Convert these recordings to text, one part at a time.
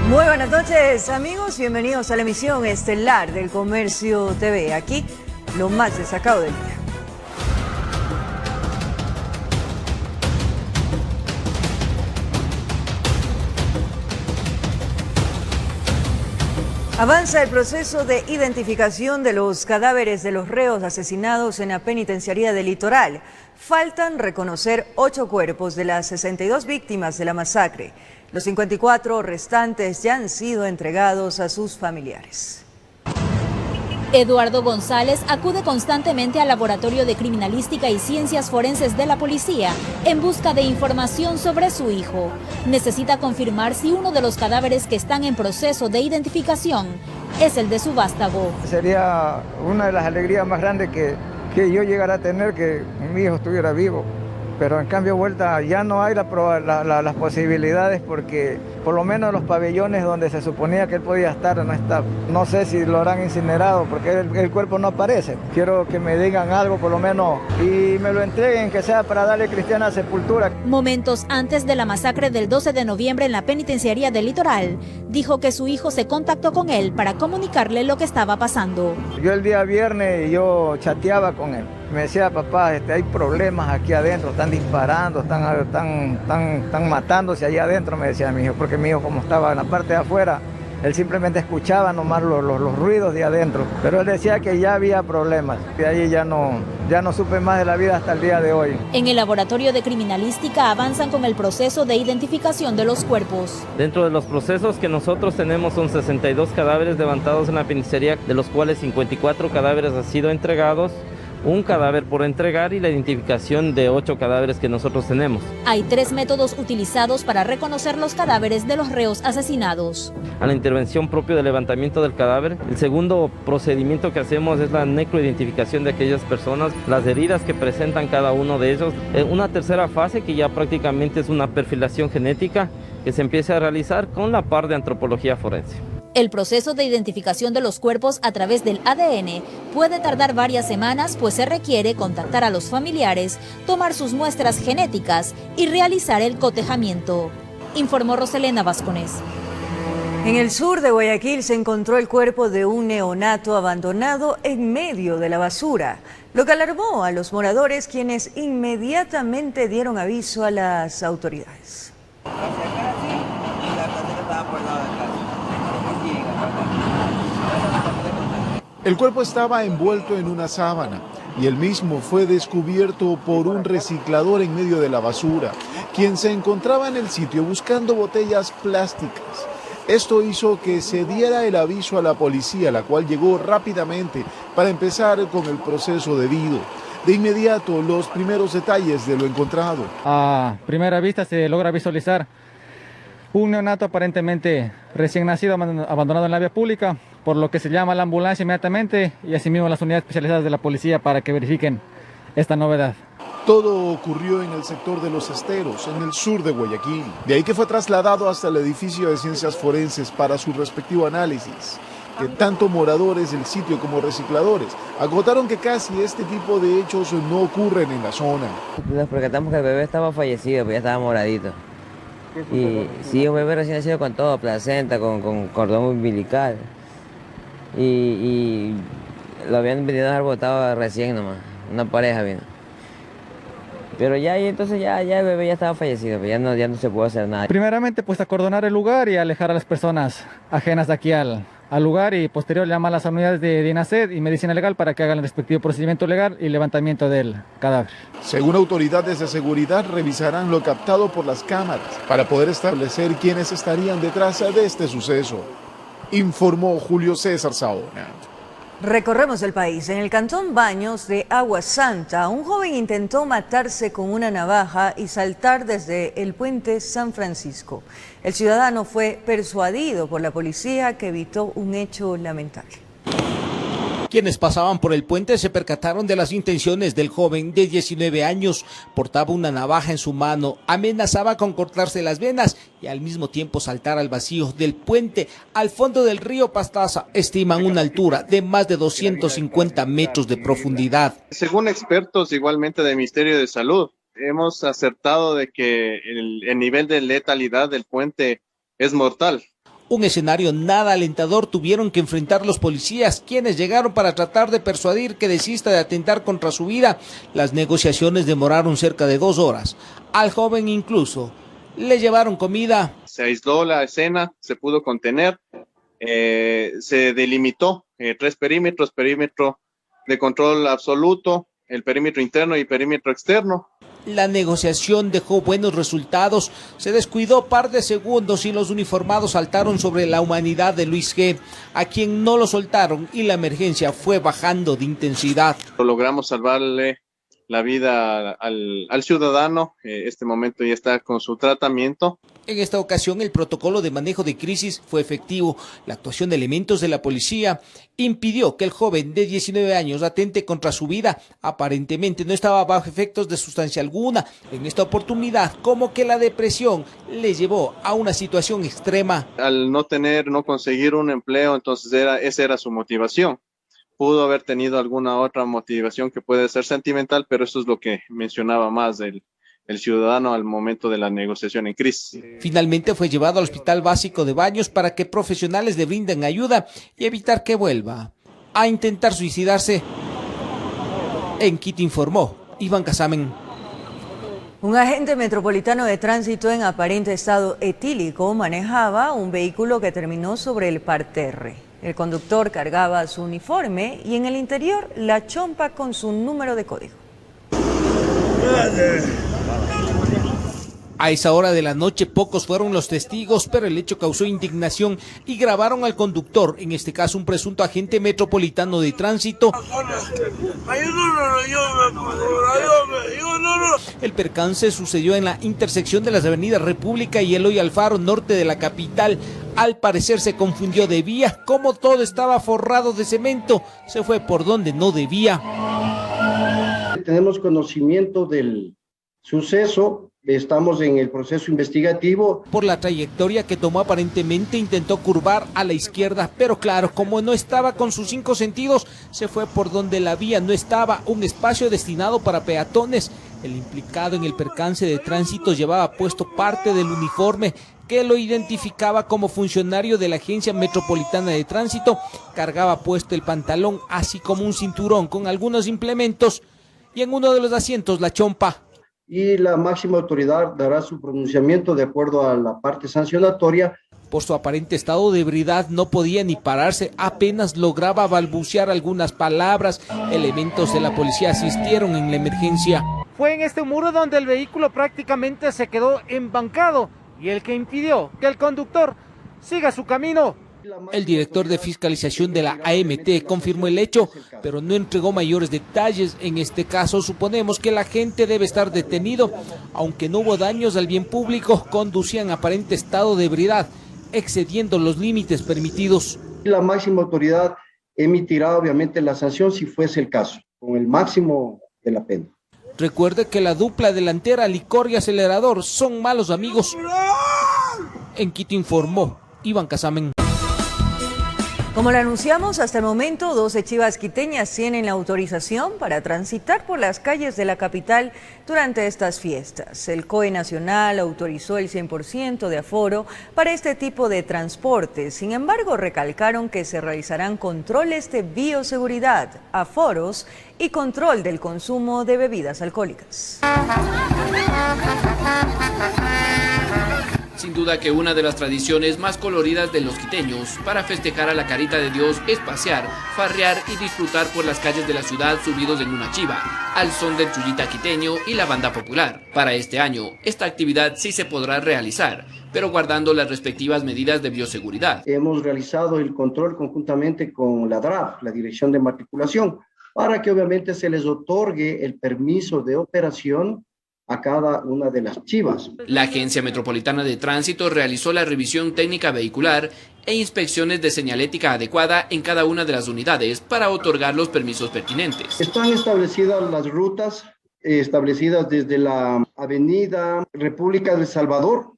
Muy buenas noches, amigos. Bienvenidos a la emisión estelar del Comercio TV. Aquí, lo más destacado del día. Avanza el proceso de identificación de los cadáveres de los reos asesinados en la penitenciaría del Litoral. Faltan reconocer 8 cuerpos de las 62 víctimas de la masacre. Los 54 restantes ya han sido entregados a sus familiares. Eduardo González acude constantemente al Laboratorio de Criminalística y Ciencias Forenses de la Policía en busca de información sobre su hijo. Necesita confirmar si uno de los cadáveres que están en proceso de identificación es el de su vástago. Sería una de las alegrías más grandes que yo llegara a tener, que mi hijo estuviera vivo. Pero en cambio vuelta ya no hay las posibilidades, porque por lo menos los pabellones donde se suponía que él podía estar no está. No sé si lo habrán incinerado porque el cuerpo no aparece. Quiero que me digan algo por lo menos y me lo entreguen, que sea para darle cristiana sepultura. Momentos antes de la masacre del 12 de noviembre en la penitenciaría del Litoral, dijo que su hijo se contactó con él para comunicarle lo que estaba pasando. Yo el día viernes yo chateaba con él. Me decía, papá, hay problemas aquí adentro, están disparando, están matándose allá adentro, me decía mi hijo, porque mi hijo como estaba en la parte de afuera, él simplemente escuchaba nomás los ruidos de adentro, pero él decía que ya había problemas, de ahí ya no supe más de la vida hasta el día de hoy. En el Laboratorio de Criminalística avanzan con el proceso de identificación de los cuerpos. Dentro de los procesos que nosotros tenemos son 62 cadáveres levantados en la penitenciaría, de los cuales 54 cadáveres han sido entregados, un cadáver por entregar y la identificación de 8 cadáveres que nosotros tenemos. Hay 3 métodos utilizados para reconocer los cadáveres de los reos asesinados. A la intervención propia del levantamiento del cadáver. El segundo procedimiento que hacemos es la necroidentificación de aquellas personas, las heridas que presentan cada uno de ellos. Una tercera fase que ya prácticamente es una perfilación genética que se empieza a realizar con la par de antropología forense. El proceso de identificación de los cuerpos a través del ADN puede tardar varias semanas, pues se requiere contactar a los familiares, tomar sus muestras genéticas y realizar el cotejamiento, informó Roselena Vasconés. En el sur de Guayaquil se encontró el cuerpo de un neonato abandonado en medio de la basura, lo que alarmó a los moradores, quienes inmediatamente dieron aviso a las autoridades. El cuerpo estaba envuelto en una sábana y el mismo fue descubierto por un reciclador en medio de la basura, quien se encontraba en el sitio buscando botellas plásticas. Esto hizo que se diera el aviso a la policía, la cual llegó rápidamente para empezar con el proceso debido. De inmediato, los primeros detalles de lo encontrado. A primera vista se logra visualizar un neonato aparentemente recién nacido abandonado en la vía pública, por lo que se llama a la ambulancia inmediatamente y asimismo las unidades especializadas de la policía para que verifiquen esta novedad. Todo ocurrió en el sector de Los Esteros, en el sur de Guayaquil. De ahí que fue trasladado hasta el edificio de ciencias forenses para su respectivo análisis, que tanto moradores del sitio como recicladores agotaron que casi este tipo de hechos no ocurren en la zona. Nos percatamos que el bebé estaba fallecido, pues ya estaba moradito. Y sí, un bebé recién nacido con todo, placenta, con cordón umbilical. Y lo habían venido a dejar botado recién nomás, una pareja vino. Pero ya, y entonces ya el bebé ya estaba fallecido, pues ya no se puede hacer nada. Primeramente pues acordonar el lugar y alejar a las personas ajenas de aquí al lugar, y posterior llamar a las unidades de INASED y Medicina Legal para que hagan el respectivo procedimiento legal y levantamiento del cadáver. Según autoridades de seguridad, revisarán lo captado por las cámaras para poder establecer quiénes estarían detrás de este suceso, informó Julio César Saona. Recorremos el país. En el cantón Baños de Agua Santa, un joven intentó matarse con una navaja y saltar desde el puente San Francisco. El ciudadano fue persuadido por la policía, que evitó un hecho lamentable. Quienes pasaban por el puente se percataron de las intenciones del joven de 19 años. Portaba una navaja en su mano, amenazaba con cortarse las venas y al mismo tiempo saltar al vacío del puente al fondo del río Pastaza. Estiman una altura de más de 250 metros de profundidad. Según expertos igualmente del Ministerio de Salud, hemos acertado de que el nivel de letalidad del puente es mortal. Un escenario nada alentador tuvieron que enfrentar los policías, quienes llegaron para tratar de persuadir que desista de atentar contra su vida. Las negociaciones demoraron cerca de 2 horas. Al joven incluso le llevaron comida. Se aisló la escena, se pudo contener, se delimitó 3 perímetros, perímetro de control absoluto, el perímetro interno y perímetro externo. La negociación dejó buenos resultados, se descuidó par de segundos y los uniformados saltaron sobre la humanidad de Luis G., a quien no lo soltaron y la emergencia fue bajando de intensidad. Logramos salvarle la vida al ciudadano, este momento ya está con su tratamiento. En esta ocasión el protocolo de manejo de crisis fue efectivo. La actuación de elementos de la policía impidió que el joven de 19 años atente contra su vida. Aparentemente no estaba bajo efectos de sustancia alguna. En esta oportunidad, como que la depresión le llevó a una situación extrema. Al no conseguir un empleo, entonces esa era su motivación. Pudo haber tenido alguna otra motivación que puede ser sentimental, pero eso es lo que mencionaba más el ciudadano al momento de la negociación en crisis. Finalmente fue llevado al Hospital Básico de Baños para que profesionales le brinden ayuda y evitar que vuelva a intentar suicidarse. En Quito informó Iván Casamen. Un agente metropolitano de tránsito en aparente estado etílico manejaba un vehículo que terminó sobre el parterre. El conductor cargaba su uniforme y en el interior la chompa con su número de código. A esa hora de la noche pocos fueron los testigos, pero el hecho causó indignación y grabaron al conductor, en este caso un presunto agente metropolitano de tránsito. El percance sucedió en la intersección de las avenidas República y Eloy Alfaro, norte de la capital. Al parecer se confundió de vía, como todo estaba forrado de cemento, se fue por donde no debía. Tenemos conocimiento del suceso. Estamos en el proceso investigativo. Por la trayectoria que tomó, aparentemente intentó curvar a la izquierda, pero claro, como no estaba con sus 5 sentidos, se fue por donde la vía no estaba, un espacio destinado para peatones. El implicado en el percance de tránsito llevaba puesto parte del uniforme que lo identificaba como funcionario de la Agencia Metropolitana de Tránsito. Cargaba puesto el pantalón, así como un cinturón con algunos implementos, y en uno de los asientos la chompa. Y la máxima autoridad dará su pronunciamiento de acuerdo a la parte sancionatoria. Por su aparente estado de ebriedad no podía ni pararse, apenas lograba balbucear algunas palabras. Elementos de la policía asistieron en la emergencia. Fue en este muro donde el vehículo prácticamente se quedó embancado y el que impidió que el conductor siga su camino. El director de fiscalización de la AMT confirmó el hecho, pero no entregó mayores detalles. En este caso suponemos que el agente debe estar detenido, aunque no hubo daños al bien público, conducía en aparente estado de ebriedad, excediendo los límites permitidos. La máxima autoridad emitirá obviamente la sanción si fuese el caso, con el máximo de la pena. Recuerde que la dupla delantera, licor y acelerador, son malos amigos. En Quito informó Iván Casamen. Como lo anunciamos, hasta el momento 12 chivas quiteñas tienen la autorización para transitar por las calles de la capital durante estas fiestas. El COE Nacional autorizó el 100% de aforo para este tipo de transporte. Sin embargo, recalcaron que se realizarán controles de bioseguridad, aforos y control del consumo de bebidas alcohólicas. Sin duda que una de las tradiciones más coloridas de los quiteños para festejar a la carita de Dios es pasear, farrear y disfrutar por las calles de la ciudad subidos en una chiva, al son del chullita quiteño y la banda popular. Para este año, esta actividad sí se podrá realizar, pero guardando las respectivas medidas de bioseguridad. Hemos realizado el control conjuntamente con la DRAF, la Dirección de Matriculación, para que obviamente se les otorgue el permiso de operación a cada una de las chivas. La Agencia Metropolitana de Tránsito realizó la revisión técnica vehicular e inspecciones de señalética adecuada en cada una de las unidades para otorgar los permisos pertinentes. Están establecidas las rutas establecidas desde la Avenida República de El Salvador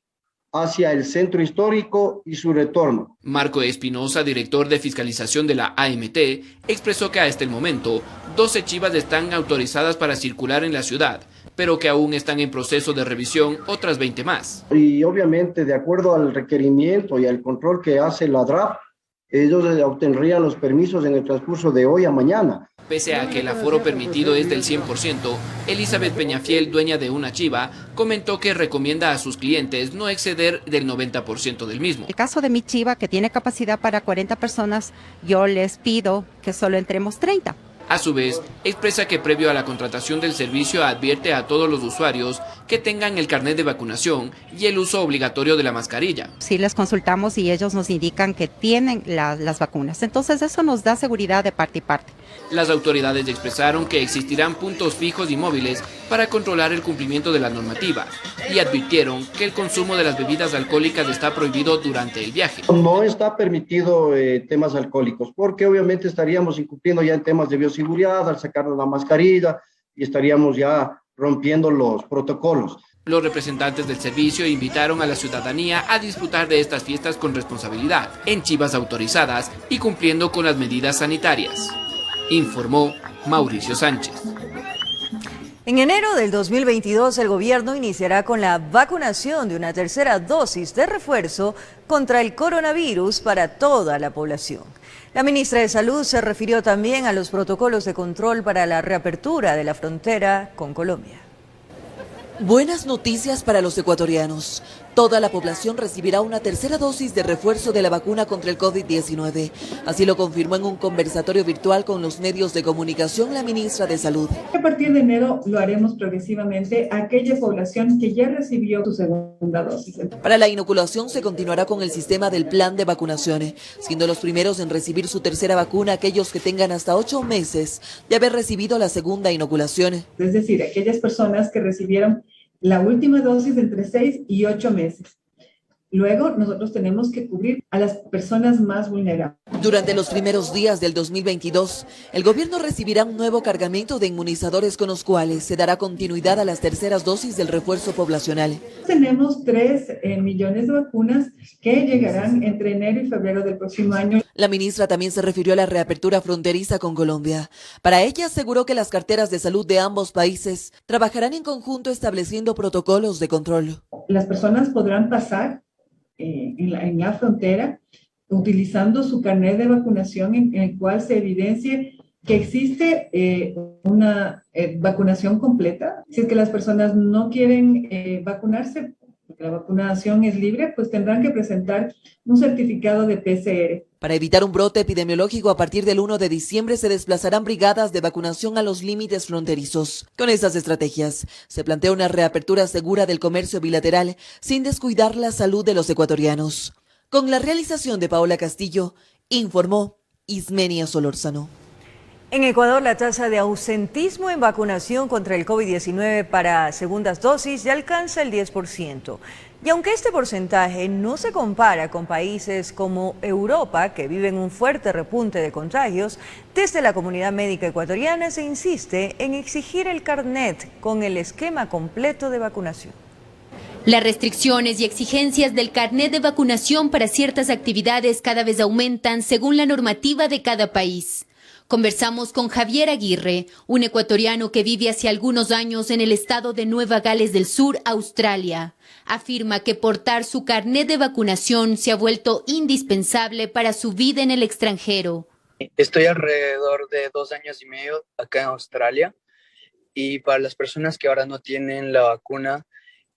hacia el centro histórico y su retorno. Marco Espinosa, director de fiscalización de la AMT, expresó que hasta el momento 12 chivas están autorizadas para circular en la ciudad, pero que aún están en proceso de revisión otras 20 más. Y obviamente, de acuerdo al requerimiento y al control que hace la DRAP, ellos obtendrían los permisos en el transcurso de hoy a mañana. Pese a que el aforo permitido es del 100%, Elizabeth Peñafiel, dueña de una chiva, comentó que recomienda a sus clientes no exceder del 90% del mismo. En el caso de mi chiva, que tiene capacidad para 40 personas, yo les pido que solo entremos 30. A su vez, expresa que previo a la contratación del servicio advierte a todos los usuarios que tengan el carnet de vacunación y el uso obligatorio de la mascarilla. Sí, les consultamos y ellos nos indican que tienen las vacunas. Entonces eso nos da seguridad de parte y parte. Las autoridades expresaron que existirán puntos fijos y móviles para controlar el cumplimiento de la normativa y advirtieron que el consumo de las bebidas alcohólicas está prohibido durante el viaje. No está permitido temas alcohólicos, porque obviamente estaríamos incumpliendo ya en temas de bioseguridad al sacar la mascarilla y estaríamos ya rompiendo los protocolos. Los representantes del servicio invitaron a la ciudadanía a disfrutar de estas fiestas con responsabilidad, en chivas autorizadas y cumpliendo con las medidas sanitarias, informó Mauricio Sánchez. En enero del 2022, el gobierno iniciará con la vacunación de una tercera dosis de refuerzo contra el coronavirus para toda la población. La ministra de Salud se refirió también a los protocolos de control para la reapertura de la frontera con Colombia. Buenas noticias para los ecuatorianos. Toda la población recibirá una tercera dosis de refuerzo de la vacuna contra el COVID-19. Así lo confirmó en un conversatorio virtual con los medios de comunicación la ministra de Salud. A partir de enero lo haremos progresivamente a aquella población que ya recibió su segunda dosis. Para la inoculación se continuará con el sistema del plan de vacunación, siendo los primeros en recibir su tercera vacuna aquellos que tengan hasta 8 meses de haber recibido la segunda inoculación. Es decir, aquellas personas que recibieron la última dosis entre 6 y 8 meses. Luego, nosotros tenemos que cubrir a las personas más vulnerables. Durante los primeros días del 2022, el gobierno recibirá un nuevo cargamento de inmunizadores con los cuales se dará continuidad a las terceras dosis del refuerzo poblacional. Tenemos 3 millones de vacunas que llegarán entre enero y febrero del próximo año. La ministra también se refirió a la reapertura fronteriza con Colombia. Para ella aseguró que las carteras de salud de ambos países trabajarán en conjunto estableciendo protocolos de control. Las personas podrán pasar en la frontera utilizando su carnet de vacunación en el cual se evidencie que existe una vacunación completa. Si es que las personas no quieren vacunarse, porque la vacunación es libre, pues tendrán que presentar un certificado de PCR. Para evitar un brote epidemiológico, a partir del 1 de diciembre se desplazarán brigadas de vacunación a los límites fronterizos. Con estas estrategias, se plantea una reapertura segura del comercio bilateral sin descuidar la salud de los ecuatorianos. Con la realización de Paola Castillo, informó Ismenia Solórzano. En Ecuador, la tasa de ausentismo en vacunación contra el COVID-19 para segundas dosis ya alcanza el 10%. Y aunque este porcentaje no se compara con países como Europa, que viven un fuerte repunte de contagios, desde la comunidad médica ecuatoriana se insiste en exigir el carnet con el esquema completo de vacunación. Las restricciones y exigencias del carnet de vacunación para ciertas actividades cada vez aumentan según la normativa de cada país. Conversamos con Javier Aguirre, un ecuatoriano que vive hace algunos años en el estado de Nueva Gales del Sur, Australia. Afirma que portar su carnet de vacunación se ha vuelto indispensable para su vida en el extranjero. Estoy alrededor de 2 años y medio acá en Australia y para las personas que ahora no tienen la vacuna,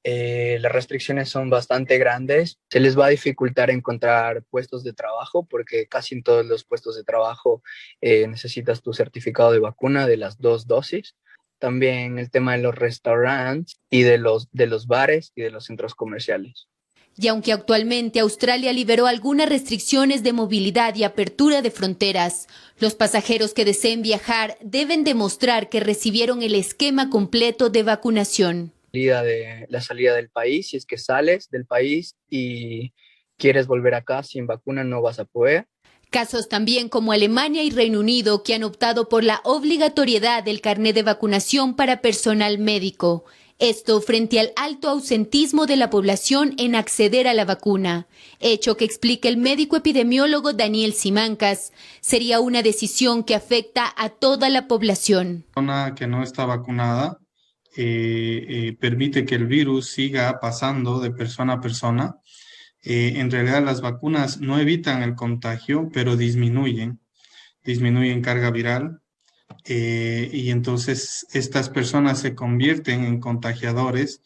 las restricciones son bastante grandes. Se les va a dificultar encontrar puestos de trabajo porque casi en todos los puestos de trabajo necesitas tu certificado de vacuna de las 2 dosis. También el tema de los restaurantes y de los bares y de los centros comerciales. Y aunque actualmente Australia liberó algunas restricciones de movilidad y apertura de fronteras, los pasajeros que deseen viajar deben demostrar que recibieron el esquema completo de vacunación. La salida del país, si es que sales del país y quieres volver acá sin vacuna no vas a poder. Casos también como Alemania y Reino Unido que han optado por la obligatoriedad del carnet de vacunación para personal médico. Esto frente al alto ausentismo de la población en acceder a la vacuna, hecho que explica el médico epidemiólogo Daniel Simancas, sería una decisión que afecta a toda la población. La persona que no está vacunada permite que el virus siga pasando de persona a persona. En realidad las vacunas no evitan el contagio, pero disminuyen carga viral. Y entonces estas personas se convierten en contagiadores,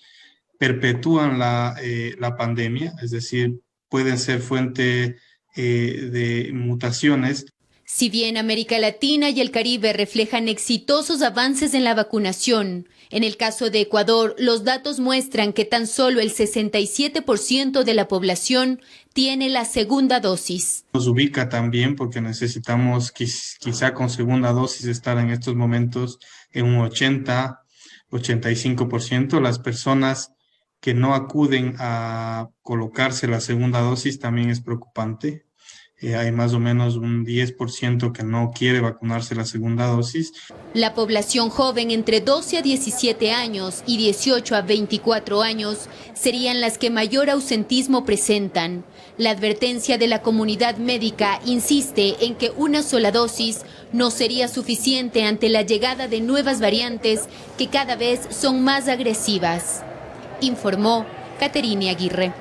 perpetúan la pandemia, es decir, pueden ser fuente de mutaciones. Si bien América Latina y el Caribe reflejan exitosos avances en la vacunación, en el caso de Ecuador, los datos muestran que tan solo el 67% de la población tiene la segunda dosis. Nos ubica también porque necesitamos quizá con segunda dosis estar en estos momentos en un 80-85%. Las personas que no acuden a colocarse la segunda dosis también es preocupante. Hay más o menos un 10% que no quiere vacunarse la segunda dosis. La población joven entre 12 a 17 años y 18 a 24 años serían las que mayor ausentismo presentan. La advertencia de la comunidad médica insiste en que una sola dosis no sería suficiente ante la llegada de nuevas variantes que cada vez son más agresivas, informó Caterine Aguirre.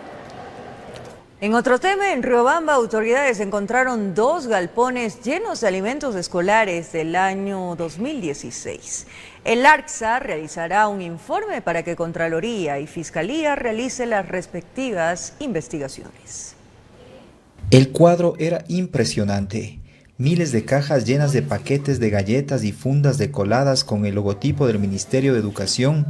En otro tema, en Riobamba, autoridades encontraron 2 galpones llenos de alimentos escolares del año 2016. El ARCSA realizará un informe para que Contraloría y Fiscalía realicen las respectivas investigaciones. El cuadro era impresionante. Miles de cajas llenas de paquetes de galletas y fundas decoladas con el logotipo del Ministerio de Educación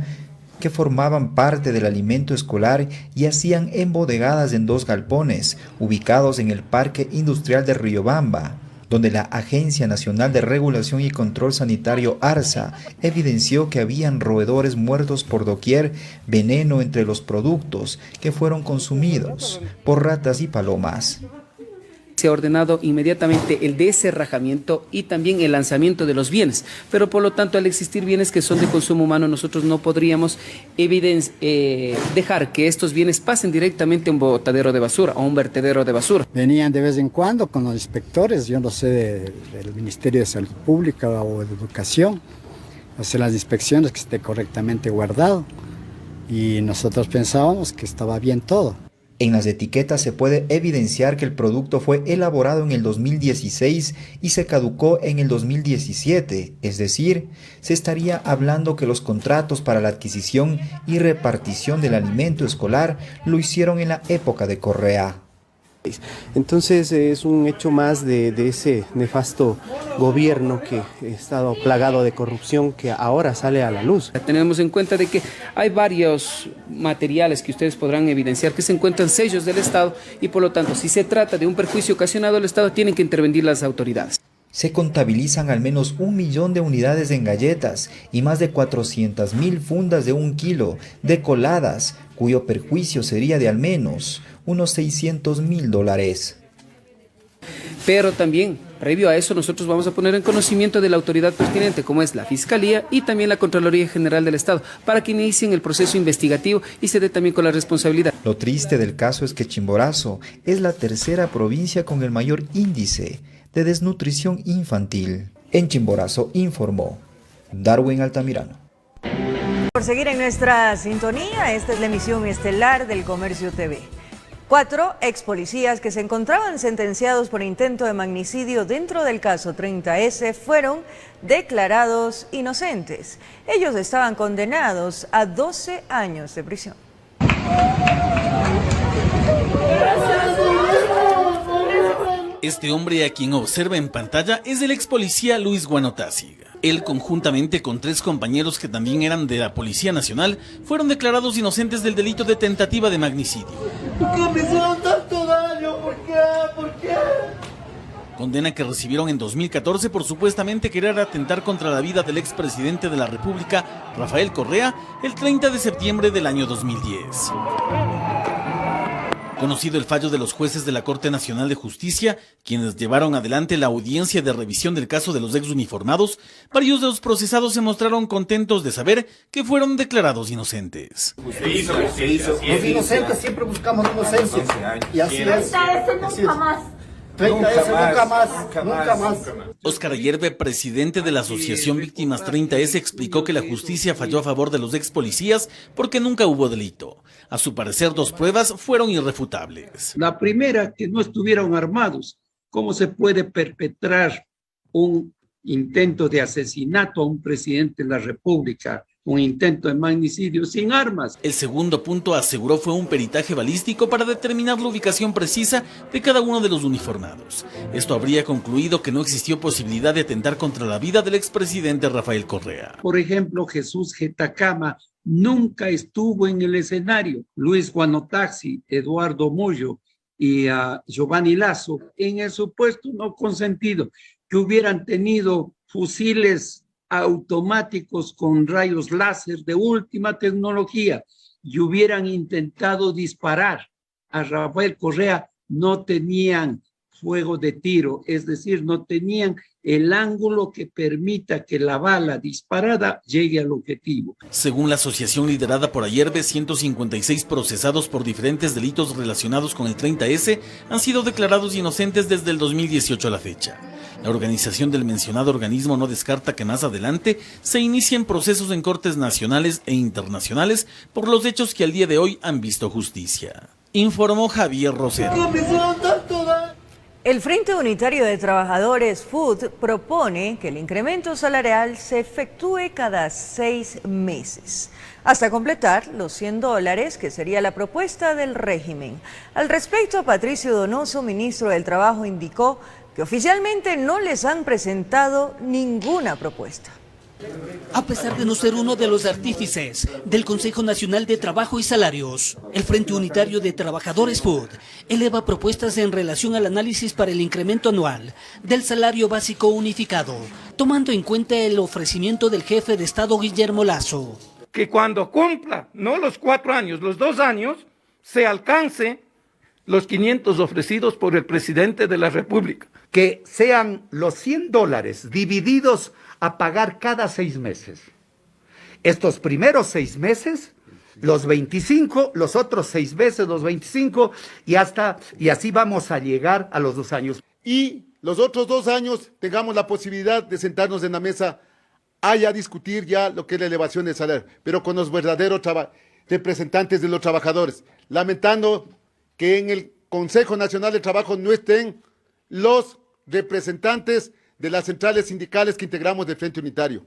que formaban parte del alimento escolar y hacían embodegadas en 2 galpones, ubicados en el Parque Industrial de Riobamba, donde la Agencia Nacional de Regulación y Control Sanitario ARSA evidenció que habían roedores muertos por doquier, veneno entre los productos que fueron consumidos por ratas y palomas. Se ha ordenado inmediatamente el deserrajamiento y también el lanzamiento de los bienes, pero por lo tanto al existir bienes que son de consumo humano nosotros no podríamos dejar que estos bienes pasen directamente a un botadero de basura o un vertedero de basura. Venían de vez en cuando con los inspectores, yo no sé, del Ministerio de Salud Pública o de Educación, hacer las inspecciones que esté correctamente guardado y nosotros pensábamos que estaba bien todo. En las etiquetas se puede evidenciar que el producto fue elaborado en el 2016 y se caducó en el 2017, es decir, se estaría hablando que los contratos para la adquisición y repartición del alimento escolar lo hicieron en la época de Correa. Entonces es un hecho más de ese nefasto gobierno que ha estado plagado de corrupción que ahora sale a la luz. Tenemos en cuenta de que hay varios materiales que ustedes podrán evidenciar que se encuentran sellos del Estado y por lo tanto si se trata de un perjuicio ocasionado al Estado tienen que intervenir las autoridades. Se contabilizan al menos 1 millón de unidades en galletas y más de 400.000 fundas de 1 kilo decoladas, cuyo perjuicio sería de al menos unos $600.000. Pero también, previo a eso, nosotros vamos a poner en conocimiento de la autoridad pertinente, como es la Fiscalía y también la Contraloría General del Estado, para que inicien el proceso investigativo y se dé también con la responsabilidad. Lo triste del caso es que Chimborazo es la 3ª provincia con el mayor índice de desnutrición infantil. En Chimborazo informó Darwin Altamirano. Por seguir en nuestra sintonía, esta es la emisión estelar del Comercio TV. 4 ex policías que se encontraban sentenciados por intento de magnicidio dentro del caso 30S fueron declarados inocentes. Ellos estaban condenados a 12 años de prisión. Este hombre a quien observa en pantalla es el ex policía Luis Guanotásiga. Él, conjuntamente con 3 compañeros que también eran de la Policía Nacional, fueron declarados inocentes del delito de tentativa de magnicidio. ¿Por qué me hicieron tanto daño? ¿Por qué? ¿Por qué? Condena que recibieron en 2014 por supuestamente querer atentar contra la vida del expresidente de la República, Rafael Correa, el 30 de septiembre del año 2010. Conocido el fallo de los jueces de la Corte Nacional de Justicia, quienes llevaron adelante la audiencia de revisión del caso de los exuniformados, varios de los procesados se mostraron contentos de saber que fueron declarados inocentes. Se hizo. Los inocentes siempre buscamos inocencia. Y así es. Nunca más. Nunca más. Óscar Ayerbe, presidente de la Asociación Víctimas 30S, explicó que la justicia falló a favor de los ex policías porque nunca hubo delito. A su parecer, 2 pruebas fueron irrefutables. La primera, que no estuvieron armados. ¿Cómo se puede perpetrar un intento de asesinato a un presidente de la República? Un intento de magnicidio sin armas. El segundo punto, aseguró, fue un peritaje balístico para determinar la ubicación precisa de cada uno de los uniformados. Esto habría concluido que no existió posibilidad de atentar contra la vida del expresidente Rafael Correa. Por ejemplo, Jesús Getacama nunca estuvo en el escenario. Luis Guanotaxi, Eduardo Moyo y Giovanni Lazo en el supuesto no consentido, que hubieran tenido fusiles automáticos con rayos láser de última tecnología y hubieran intentado disparar a Rafael Correa, no tenían fuego de tiro, es decir, no tenían el ángulo que permita que la bala disparada llegue al objetivo. Según la asociación liderada por Ayerbe, 156 procesados por diferentes delitos relacionados con el 30S han sido declarados inocentes desde el 2018 a la fecha. La organización del mencionado organismo no descarta que más adelante se inicien procesos en cortes nacionales e internacionales por los hechos que al día de hoy han visto justicia. Informó Javier Rosero. El Frente Unitario de Trabajadores FUT propone que el incremento salarial se efectúe cada 6 meses, hasta completar los $100, que sería la propuesta del régimen. Al respecto, Patricio Donoso, ministro del Trabajo, indicó que oficialmente no les han presentado ninguna propuesta. A pesar de no ser uno de los artífices del Consejo Nacional de Trabajo y Salarios, el Frente Unitario de Trabajadores FUT eleva propuestas en relación al análisis para el incremento anual del salario básico unificado, tomando en cuenta el ofrecimiento del jefe de Estado Guillermo Lasso. Que cuando cumpla, no los 4 años, los 2 años, se alcance los 500 ofrecidos por el presidente de la República. Que sean los $100 divididos a pagar cada 6 meses. Estos primeros 6 meses, los 25, los otros 6 meses, los 25, y así vamos a llegar a los 2 años. Y los otros 2 años tengamos la posibilidad de sentarnos en la mesa a discutir ya lo que es la elevación del salario, pero con los verdaderos representantes de los trabajadores, lamentando que en el Consejo Nacional de Trabajo no estén los representantes de las centrales sindicales que integramos del Frente Unitario.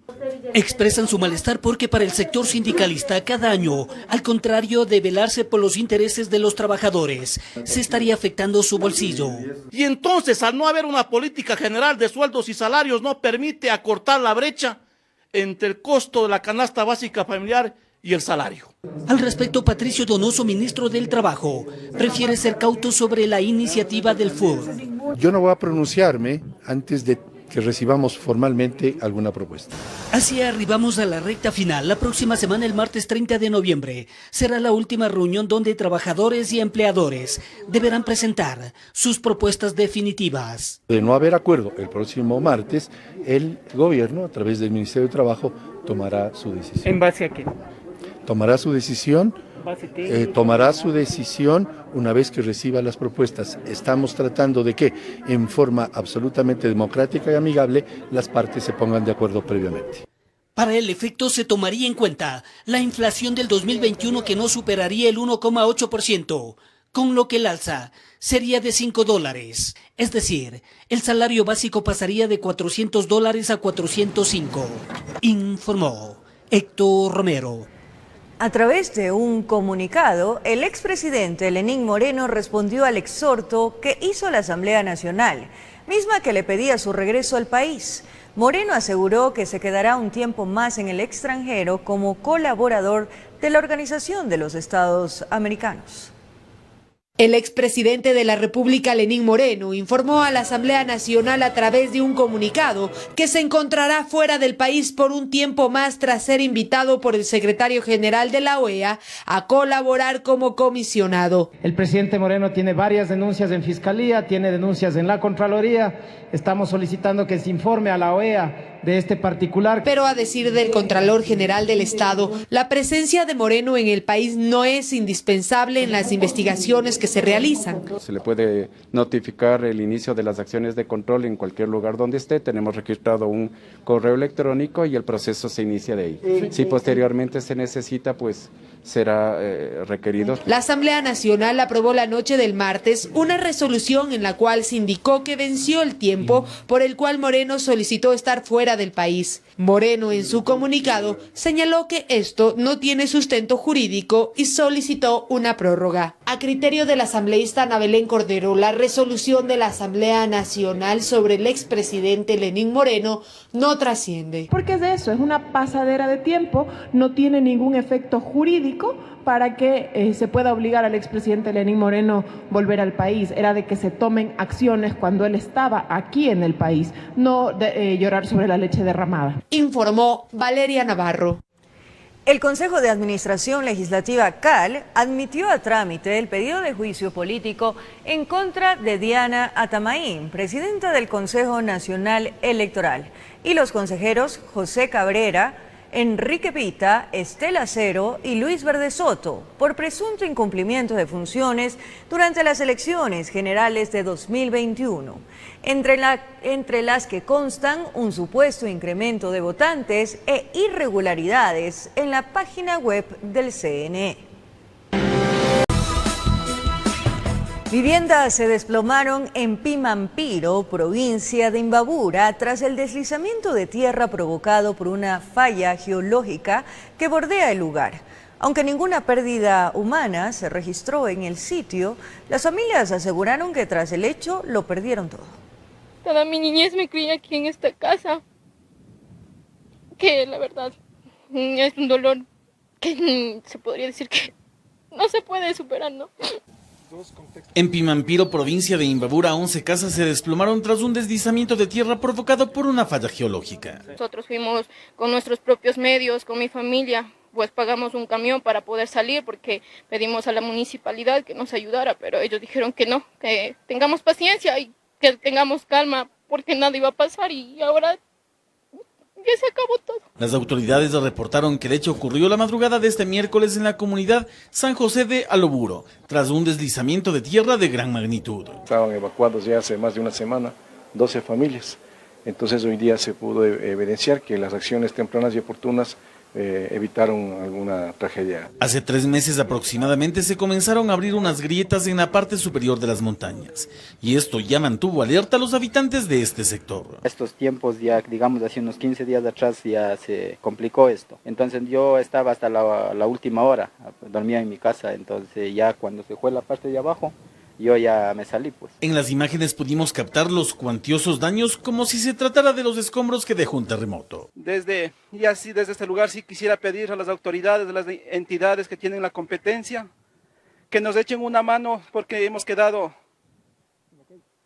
Expresan su malestar porque para el sector sindicalista cada año, al contrario de velarse por los intereses de los trabajadores, se estaría afectando su bolsillo. Y entonces, al no haber una política general de sueldos y salarios, no permite acortar la brecha entre el costo de la canasta básica familiar y el salario. Al respecto, Patricio Donoso, ministro del Trabajo, prefiere ser cauto sobre la iniciativa del FUT. Yo no voy a pronunciarme antes de que recibamos formalmente alguna propuesta. Así arribamos a la recta final. La próxima semana, el martes 30 de noviembre, será la última reunión donde trabajadores y empleadores deberán presentar sus propuestas definitivas. De no haber acuerdo el próximo martes, el gobierno, a través del Ministerio de Trabajo, tomará su decisión. ¿En base a qué? Tomará su decisión una vez que reciba las propuestas. Estamos tratando de que, en forma absolutamente democrática y amigable, las partes se pongan de acuerdo previamente. Para el efecto se tomaría en cuenta la inflación del 2021, que no superaría el 1,8%, con lo que el alza sería de $5. Es decir, el salario básico pasaría de $400 a 405. Informó Héctor Romero. A través de un comunicado, el expresidente Lenín Moreno respondió al exhorto que hizo la Asamblea Nacional, misma que le pedía su regreso al país. Moreno aseguró que se quedará un tiempo más en el extranjero como colaborador de la Organización de los Estados Americanos. El expresidente de la República, Lenín Moreno, informó a la Asamblea Nacional a través de un comunicado que se encontrará fuera del país por un tiempo más tras ser invitado por el secretario general de la OEA a colaborar como comisionado. El presidente Moreno tiene varias denuncias en Fiscalía, tiene denuncias en la Contraloría. Estamos solicitando que se informe a la OEA de este particular. Pero a decir del Contralor General del Estado, la presencia de Moreno en el país no es indispensable en las investigaciones que se realizan. Se le puede notificar el inicio de las acciones de control en cualquier lugar donde esté. Tenemos registrado un correo electrónico y el proceso se inicia de ahí. Si posteriormente se necesita, pues será requerido. La Asamblea Nacional aprobó la noche del martes una resolución en la cual se indicó que venció el tiempo por el cual Moreno solicitó estar fuera del país. Moreno, en su comunicado, señaló que esto no tiene sustento jurídico y solicitó una prórroga. A criterio del asambleísta Ana Belén Cordero, la resolución de la Asamblea Nacional sobre el expresidente Lenín Moreno no trasciende. Porque es de eso, es una pasadera de tiempo, no tiene ningún efecto jurídico para que se pueda obligar al expresidente Lenín Moreno volver al país. Era de que se tomen acciones cuando él estaba aquí en el país, no de llorar sobre la leche derramada. Informó Valeria Navarro. El Consejo de Administración Legislativa CAL admitió a trámite el pedido de juicio político en contra de Diana Atamaín, presidenta del Consejo Nacional Electoral, y los consejeros José Cabrera, Enrique Pita, Estela Cero y Luis Verde Soto por presunto incumplimiento de funciones durante las elecciones generales de 2021, entre las que constan un supuesto incremento de votantes e irregularidades en la página web del CNE. Viviendas se desplomaron en Pimampiro, provincia de Imbabura, tras el deslizamiento de tierra provocado por una falla geológica que bordea el lugar. Aunque ninguna pérdida humana se registró en el sitio, las familias aseguraron que tras el hecho lo perdieron todo. Toda mi niñez me crié aquí en esta casa, que la verdad es un dolor que se podría decir que no se puede superar, ¿no? En Pimampiro, provincia de Imbabura, 11 casas se desplomaron tras un deslizamiento de tierra provocado por una falla geológica. Nosotros fuimos con nuestros propios medios, con mi familia, pues pagamos un camión para poder salir porque pedimos a la municipalidad que nos ayudara, pero ellos dijeron que no, que tengamos paciencia y que tengamos calma porque nada iba a pasar y ahora ya se acabó todo. Las autoridades reportaron que el hecho ocurrió la madrugada de este miércoles en la comunidad San José de Aloburo, tras un deslizamiento de tierra de gran magnitud. Estaban evacuados ya hace más de una semana 12 familias. Entonces hoy día se pudo evidenciar que las acciones tempranas y oportunas evitaron alguna tragedia. Hace 3 meses aproximadamente se comenzaron a abrir unas grietas en la parte superior de las montañas y esto ya mantuvo alerta a los habitantes de este sector. Estos tiempos ya, digamos, hace unos 15 días atrás ya se complicó esto. Entonces yo estaba hasta la última hora, dormía en mi casa, entonces ya cuando se fue la parte de abajo, yo ya me salí, pues. En las imágenes pudimos captar los cuantiosos daños como si se tratara de los escombros que dejó un terremoto. Desde este lugar sí quisiera pedir a las autoridades, a las entidades que tienen la competencia, que nos echen una mano porque hemos quedado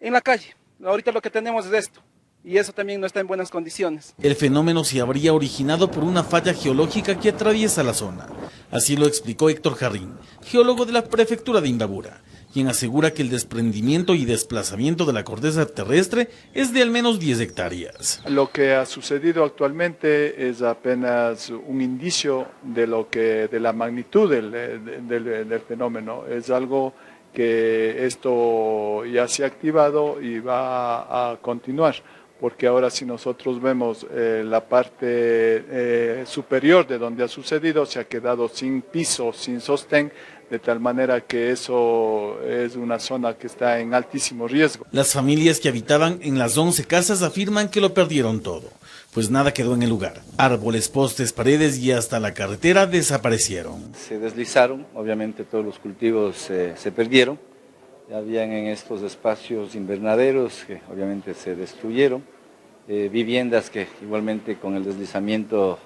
en la calle. Ahorita lo que tenemos es esto. Y eso también no está en buenas condiciones. El fenómeno se habría originado por una falla geológica que atraviesa la zona. Así lo explicó Héctor Jarrín, geólogo de la prefectura de Imbabura, quien asegura que el desprendimiento y desplazamiento de la corteza terrestre es de al menos 10 hectáreas. Lo que ha sucedido actualmente es apenas un indicio de la magnitud del fenómeno. Es algo que esto ya se ha activado y va a continuar, porque ahora si nosotros vemos la parte superior de donde ha sucedido, se ha quedado sin piso, sin sostén, de tal manera que eso es una zona que está en altísimo riesgo. Las familias que habitaban en las 11 casas afirman que lo perdieron todo, pues nada quedó en el lugar. Árboles, postes, paredes y hasta la carretera desaparecieron. Se deslizaron, obviamente todos los cultivos se perdieron. Habían en estos espacios invernaderos que obviamente se destruyeron, viviendas que igualmente con el deslizamiento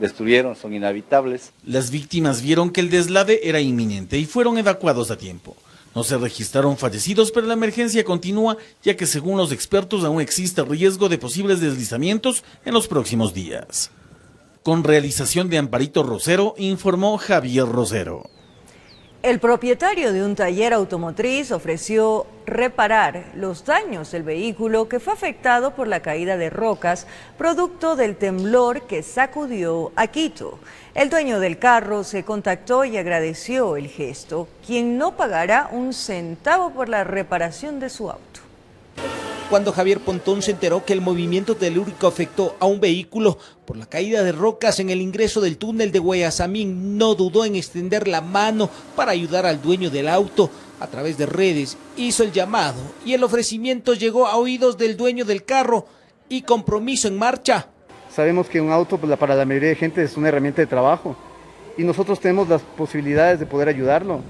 destruyeron, son inhabitables. Las víctimas vieron que el deslave era inminente y fueron evacuados a tiempo. No se registraron fallecidos, pero la emergencia continúa, ya que según los expertos aún existe riesgo de posibles deslizamientos en los próximos días. Con realización de Amparito Rosero, informó Javier Rosero. El propietario de un taller automotriz ofreció reparar los daños del vehículo que fue afectado por la caída de rocas, producto del temblor que sacudió a Quito. El dueño del carro se contactó y agradeció el gesto, quien no pagará un centavo por la reparación de su auto. Cuando Javier Pontón se enteró que el movimiento telúrico afectó a un vehículo por la caída de rocas en el ingreso del túnel de Guayasamín, no dudó en extender la mano para ayudar al dueño del auto. A través de redes hizo el llamado y el ofrecimiento llegó a oídos del dueño del carro y compromiso en marcha. Sabemos que un auto para la mayoría de gente es una herramienta de trabajo y nosotros tenemos las posibilidades de poder ayudarlo.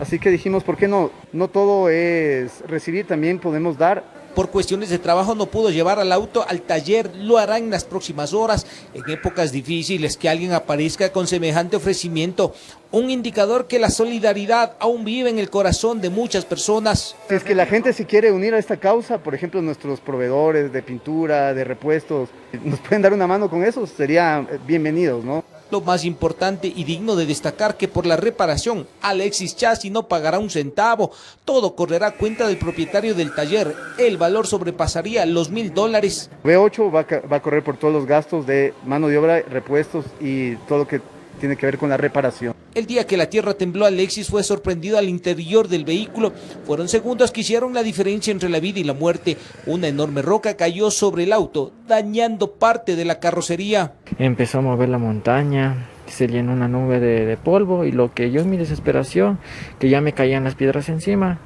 Así que dijimos, ¿por qué no? No todo es recibir, también podemos dar. Por cuestiones de trabajo no pudo llevar al auto al taller, lo hará en las próximas horas. En épocas difíciles que alguien aparezca con semejante ofrecimiento, un indicador que la solidaridad aún vive en el corazón de muchas personas. Si es que la gente se quiere unir a esta causa, por ejemplo nuestros proveedores de pintura, de repuestos, nos pueden dar una mano con eso, serían bienvenidos, ¿no? Lo más importante y digno de destacar que por la reparación, Alexis Chassi no pagará un centavo. Todo correrá a cuenta del propietario del taller. El valor sobrepasaría los $1,000. V8 va a correr por todos los gastos de mano de obra, repuestos y todo lo que tiene que ver con la reparación. El día que la tierra tembló, Alexis fue sorprendido al interior del vehículo. Fueron segundos que hicieron la diferencia entre la vida y la muerte. Una enorme roca cayó sobre el auto, dañando parte de la carrocería. Empezó a mover la montaña, se llenó una nube de polvo y lo que yo en mi desesperación, que ya me caían las piedras encima,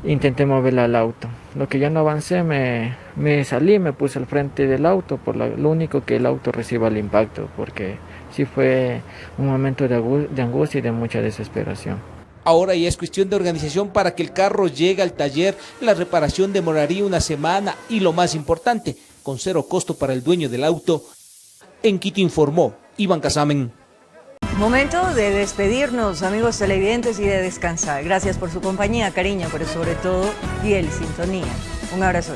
intenté moverla al auto. Lo que ya no avancé, me salí, me puse al frente del auto, lo único que el auto reciba el impacto, porque sí fue un momento de angustia y de mucha desesperación. Ahora ya es cuestión de organización para que el carro llegue al taller. La reparación demoraría una semana y lo más importante, con cero costo para el dueño del auto. En Quito informó Iván Casamen. Momento de despedirnos, amigos televidentes, y de descansar. Gracias por su compañía, cariño, pero sobre todo fiel sintonía. Un abrazo.